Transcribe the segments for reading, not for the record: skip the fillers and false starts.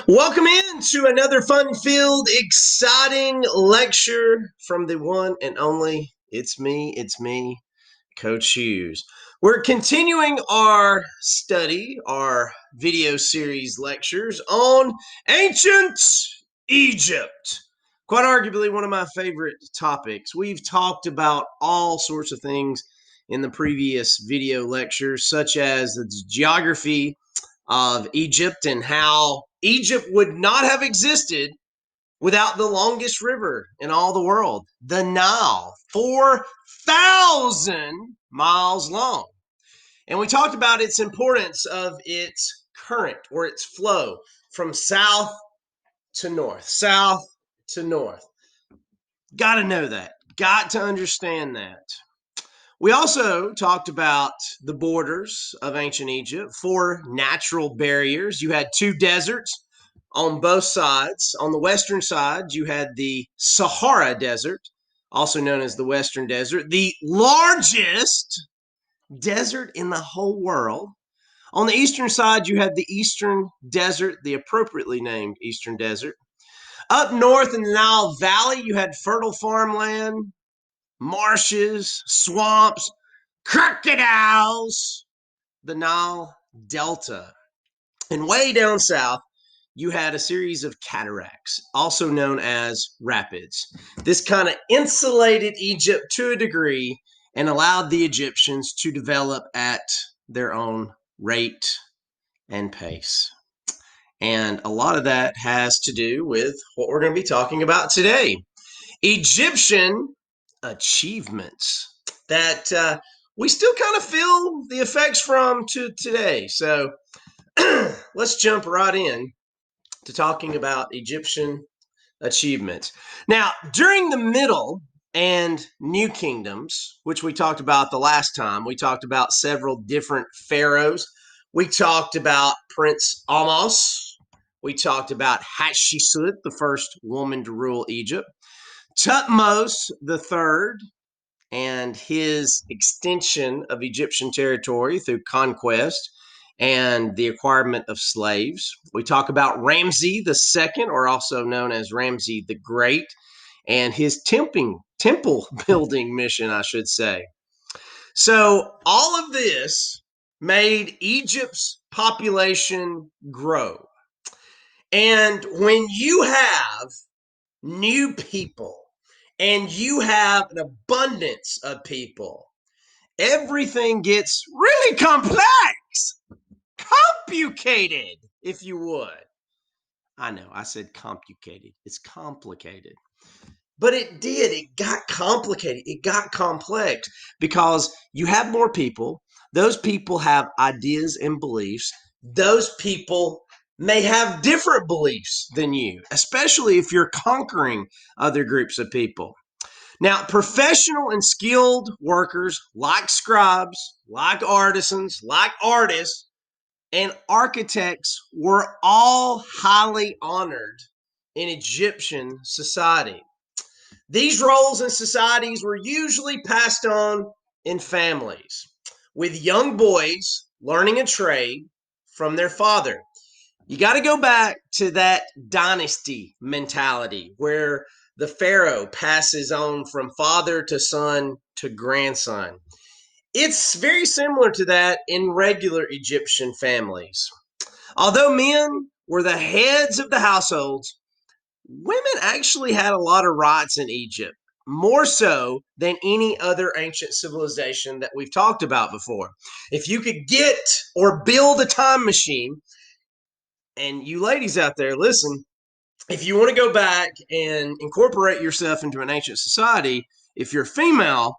Welcome in to another fun-filled, exciting lecture from the one and only It's me, Coach Hughes. We're continuing our study, our video series lectures on ancient Egypt. Quite arguably one of my favorite topics. We've talked about all sorts of things in the previous video lectures, such as the geography of Egypt and how Egypt would not have existed without the longest river in all the world, the Nile, 4,000 miles long. And we talked about its importance of its current or its flow from south to north, south to north. Got to know that. Got to understand that. We also talked about the borders of ancient Egypt, four natural barriers. You had two deserts on both sides. On the western side, you had the Sahara Desert, also known as the Western Desert, the largest desert in the whole world. On the eastern side, you had the Eastern Desert, the appropriately named Eastern Desert. Up north in the Nile Valley, you had fertile farmland, marshes, swamps, crocodiles, the Nile Delta. And way down south, you had a series of cataracts, also known as rapids. This kind of insulated Egypt to a degree and allowed the Egyptians to develop at their own rate and pace. And a lot of that has to do with what we're going to be talking about today. Egyptian achievements that we still kind of feel the effects from to today. So let's jump right in to talking about Egyptian achievements. Now, during the Middle and New Kingdoms, which we talked about the last time, we talked about several different pharaohs. We talked about Prince Ahmose. We talked about Hatshepsut, the first woman to rule Egypt. Tutmos III and his extension of Egyptian territory through conquest and the acquirement of slaves. We talk about Ramses II, or also known as Ramses the Great, and his temple building mission, I should say. So all of this made Egypt's population grow. And when you have new people and you have an abundance of people, everything gets really complex, complicated, if you would. I know, I said complicated. It's complicated. But it did. It got complicated. It got complex because you have more people. Those people have ideas and beliefs. Those people may have different beliefs than you, especially if you're conquering other groups of people. Now, professional and skilled workers like scribes, like artisans, like artists, and architects were all highly honored in Egyptian society. These roles in societies were usually passed on in families, with young boys learning a trade from their father. You got to go back to that dynasty mentality where the pharaoh passes on from father to son to grandson. It's very similar to that in regular Egyptian families. Although men were the heads of the households, women actually had a lot of rights in Egypt, more so than any other ancient civilization that we've talked about before. If you could get or build a time machine, and you ladies out there, listen, if you want to go back and incorporate yourself into an ancient society, if you're female,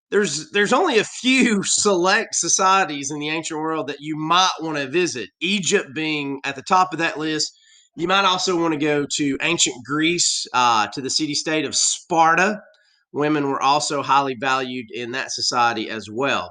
there's only a few select societies in the ancient world that you might want to visit. Egypt being at the top of that list. You might also want to go to ancient Greece, to the city-state of Sparta. Women were also highly valued in that society as well.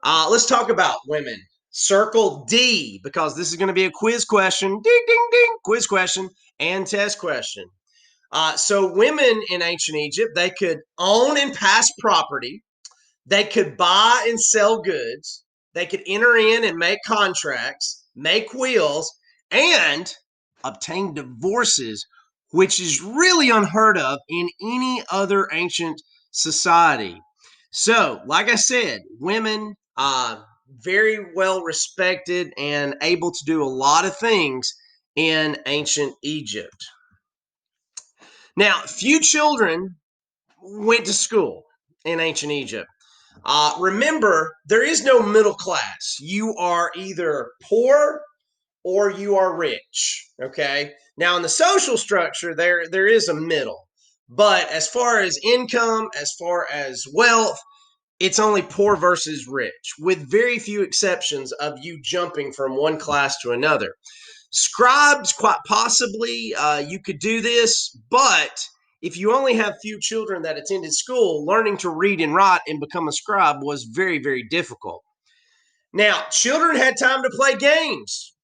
Let's talk about women. Circle D, because this is going to be a quiz question. Ding, ding, ding. Quiz question and test question. So women in ancient Egypt, they could own and pass property. They could buy and sell goods. They could enter in and make contracts, make wills, and obtained divorces, which is really unheard of in any other ancient society. So, like I said, women very well respected and able to do a lot of things in ancient Egypt. Now, few children went to school in ancient Egypt. Remember, there is no middle class. You are either poor or you are rich. Okay. Now, in the social structure, there is a middle, but as far as income, as far as wealth, it's only poor versus rich, with very few exceptions of you jumping from one class to another. Scribes, quite possibly, you could do this, but if you only have few children that attended school, learning to read and write and become a scribe was very, very difficult. Now, children had time to play games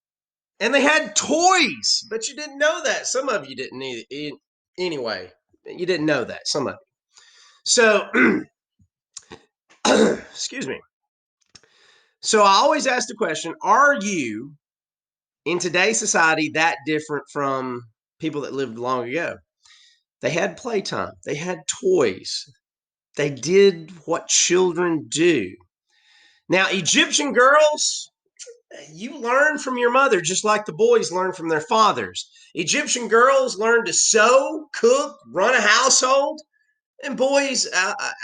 and they had toys, but you didn't know that. Some of you didn't anyway. You didn't know that, some of you. So, excuse me. So I always ask the question, are you in today's society that different from people that lived long ago? They had playtime, they had toys, they did what children do. Now, Egyptian girls, you learn from your mother just like the boys learn from their fathers. Egyptian girls learn to sew, cook, run a household, and boys,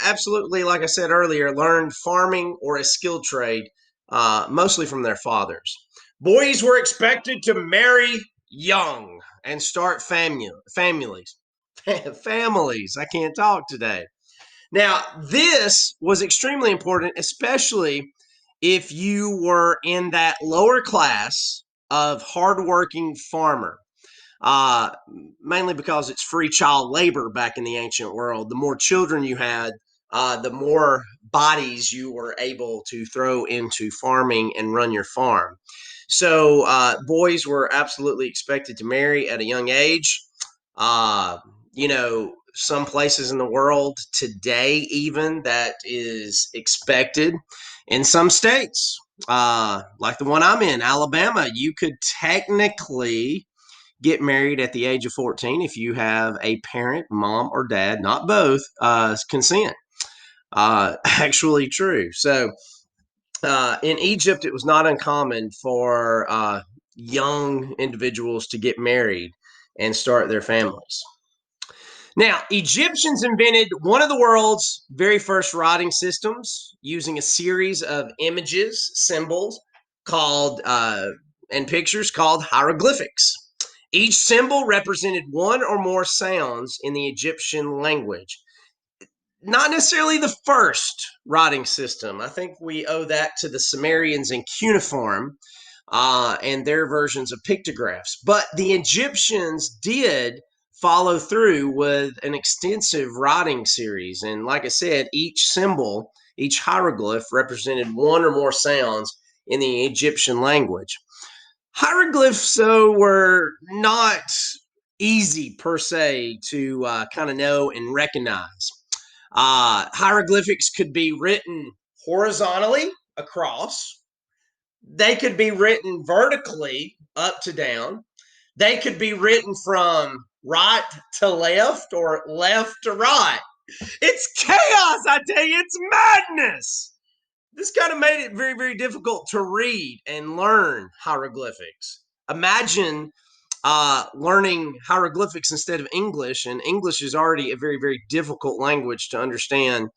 absolutely, like I said earlier, learned farming or a skilled trade, mostly from their fathers. Boys were expected to marry young and start families. Families. I can't talk today. Now, this was extremely important, especially if you were in that lower class of hardworking farmer. Uh, Mainly because it's free child labor back in the ancient world. The more children you had, the more bodies you were able to throw into farming and run your farm. So, boys were absolutely expected to marry at a young age. Uh, some places in the world today, even that is expected. In some states, like the one I'm in, Alabama, you could technically get married at the age of 14 if you have a parent, mom or dad, not both, consent. Actually true. So in Egypt, it was not uncommon for young individuals to get married and start their families. Now, Egyptians invented one of the world's very first writing systems using a series of images, symbols called, and pictures called hieroglyphics. Each symbol represented one or more sounds in the Egyptian language. Not necessarily the first writing system. I think we owe that to the Sumerians and cuneiform and their versions of pictographs. But the Egyptians did follow through with an extensive writing series. And like I said, each symbol, each hieroglyph represented one or more sounds in the Egyptian language. Hieroglyphs, though, were not easy per se to kind of know and recognize. Hieroglyphics could be written horizontally across, they could be written vertically up to down, they could be written from right to left or left to right. It's chaos, I tell you, it's madness. This kind of made it very, very difficult to read and learn hieroglyphics. Imagine learning hieroglyphics instead of English, and English is already a very, very difficult language to understand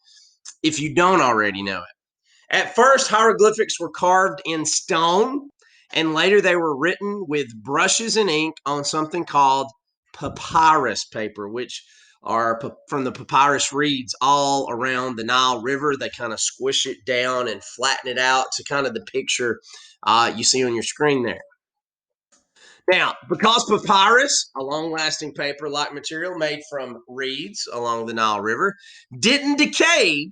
if you don't already know it. At first, hieroglyphics were carved in stone, and later they were written with brushes and ink on something called papyrus paper, which are from the papyrus reeds all around the Nile River. They kind of squish it down and flatten it out to kind of the picture you see on your screen there. Now, because papyrus, a long lasting paper like material made from reeds along the Nile River, didn't decay,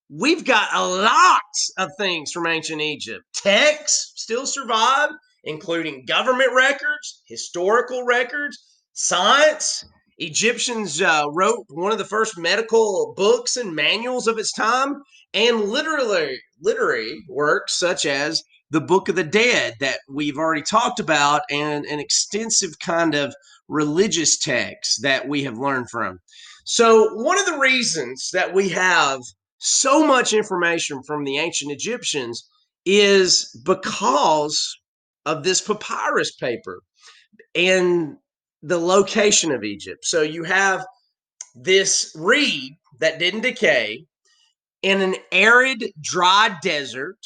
we've got a lot of things from ancient Egypt. Texts still survive, including government records, historical records, science. Egyptians wrote one of the first medical books and manuals of its time, and literary works such as the Book of the Dead that we've already talked about, and an extensive kind of religious text that we have learned from. So, one of the reasons that we have so much information from the ancient Egyptians is because of this papyrus paper and the location of Egypt. So, you have this reed that didn't decay in an arid, dry desert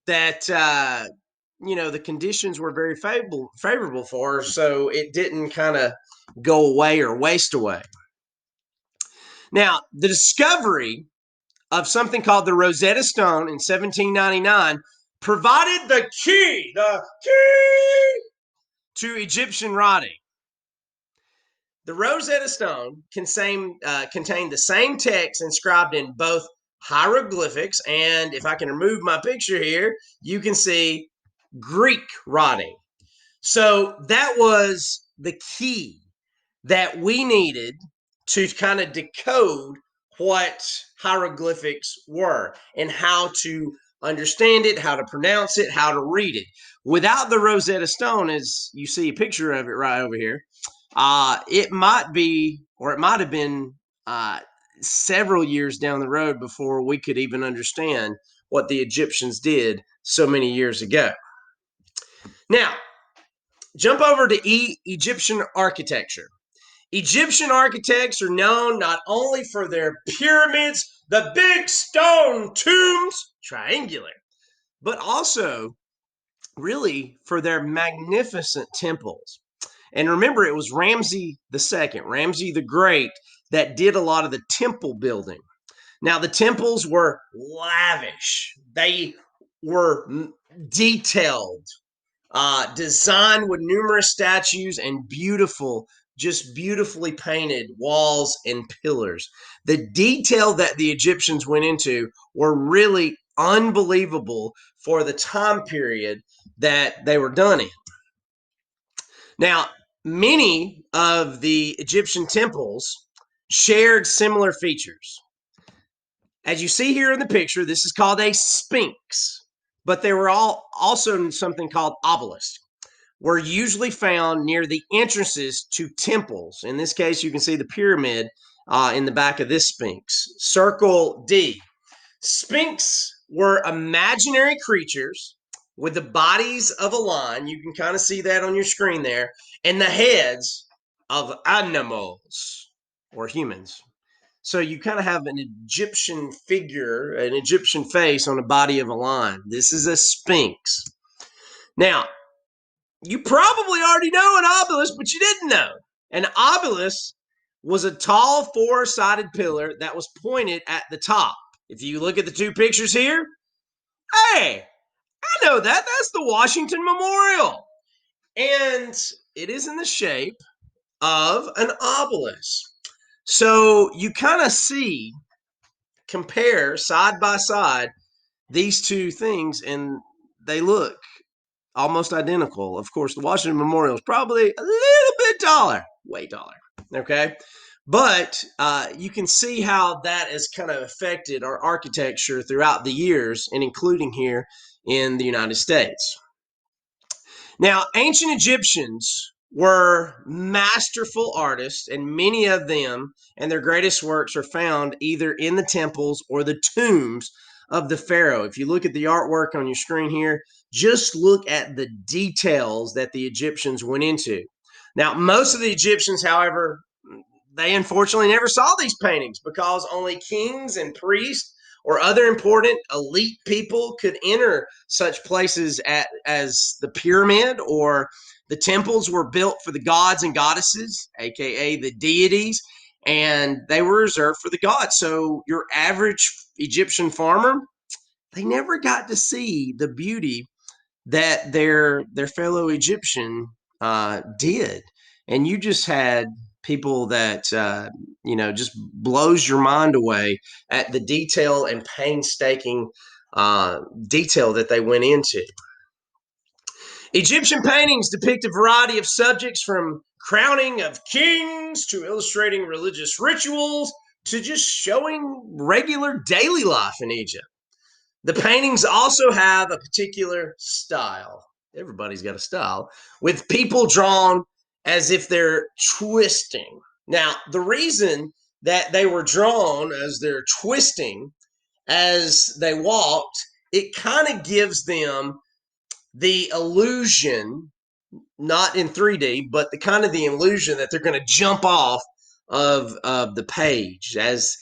that the conditions were very favorable for her, so it didn't kind of go away or waste away. Now, the discovery of something called the Rosetta Stone in 1799 provided the key to Egyptian writing. The Rosetta Stone contained the same text inscribed in both hieroglyphics, and if I can remove my picture here, you can see Greek writing. So that was the key that we needed to kind of decode what hieroglyphics were and how to understand it, how to pronounce it, how to read it. Without the Rosetta Stone, as you see a picture of it right over here, it might be, or it might have been several years down the road before we could even understand what the Egyptians did so many years ago. Now, jump over to Egyptian architecture. Egyptian architects are known not only for their pyramids, the big stone tombs, triangular, but also really for their magnificent temples. And remember, it was Ramses II, Ramses the Great, that did a lot of the temple building. Now, the temples were lavish. They were detailed, designed with numerous statues and just beautifully painted walls and pillars. The detail that the Egyptians went into were really unbelievable for the time period that they were done in. Now, many of the Egyptian temples shared similar features. As you see here in the picture, this is called a sphinx, but they were all also something called obelisks, were usually found near the entrances to temples. In this case, you can see the pyramid in the back of this sphinx. Circle D. Sphinx were imaginary creatures with the bodies of a lion. You can kind of see that on your screen there, and the heads of animals or humans. So you kind of have an Egyptian figure, an Egyptian face on the body of a lion. This is a sphinx. Now, you probably already know an obelisk, but you didn't know. An obelisk was a tall four-sided pillar that was pointed at the top. If you look at the two pictures here, hey, I know that. That's the Washington Memorial. And it is in the shape of an obelisk. So you kind of compare side by side these two things, and they look almost identical. Of course, the Washington Memorial is probably a little bit taller, way taller. Okay. But you can see how that has kind of affected our architecture throughout the years, and including here in the United States. Now, ancient Egyptians were masterful artists, and many of them and their greatest works are found either in the temples or the tombs of the pharaoh. If you look at the artwork on your screen here, just look at the details that the Egyptians went into. Now, most of the Egyptians, however, they unfortunately never saw these paintings because only kings and priests or other important elite people could enter such places as the pyramid, or the temples were built for the gods and goddesses, aka the deities, and they were reserved for the gods. So your average Egyptian farmer, they never got to see the beauty that their fellow Egyptian did, and you just had people that just blows your mind away at the detail and painstaking detail that they went into. Egyptian paintings depict a variety of subjects, from crowning of kings to illustrating religious rituals to just showing regular daily life in Egypt. The paintings also have a particular style. Everybody's got a style, with people drawn as if they're twisting. Now, the reason that they were drawn as they're twisting as they walked, it kind of gives them the illusion, not in 3D, but the kind of the illusion that they're going to jump off of the page, as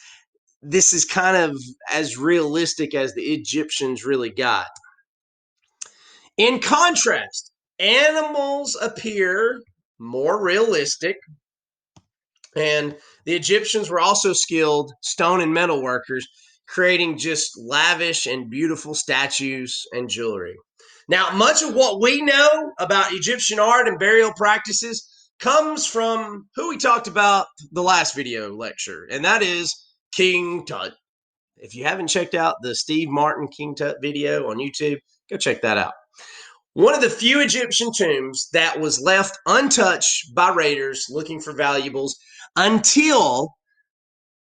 this is kind of as realistic as the Egyptians really got. In contrast, animals appear more realistic, and the Egyptians were also skilled stone and metal workers, creating just lavish and beautiful statues and jewelry. Now, much of what we know about Egyptian art and burial practices comes from who we talked about the last video lecture, and that is King Tut. If you haven't checked out the Steve Martin King Tut video on YouTube, go check that out. One of the few Egyptian tombs that was left untouched by raiders looking for valuables until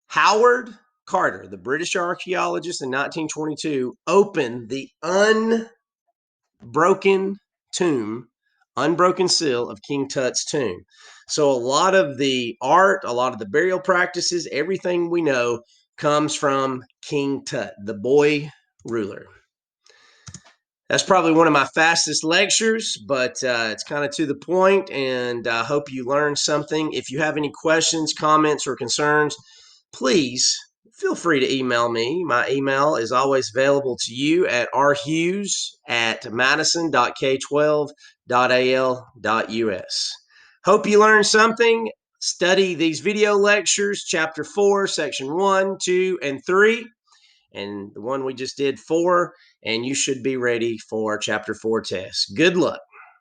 Howard Carter, the British archaeologist in 1922, opened the unbroken tomb, unbroken seal of King Tut's tomb. So a lot of the art, a lot of the burial practices, everything we know comes from King Tut, the boy ruler. That's probably one of my fastest lectures, but it's kind of to the point, and I hope you learned something. If you have any questions, comments, or concerns, please feel free to email me. My email is always available to you at rhughes@madison.k12.al.us. Hope you learned something. Study these video lectures, Chapter 4, Section 1, 2, and 3, and the one we just did 4, and you should be ready for Chapter 4 test. Good luck.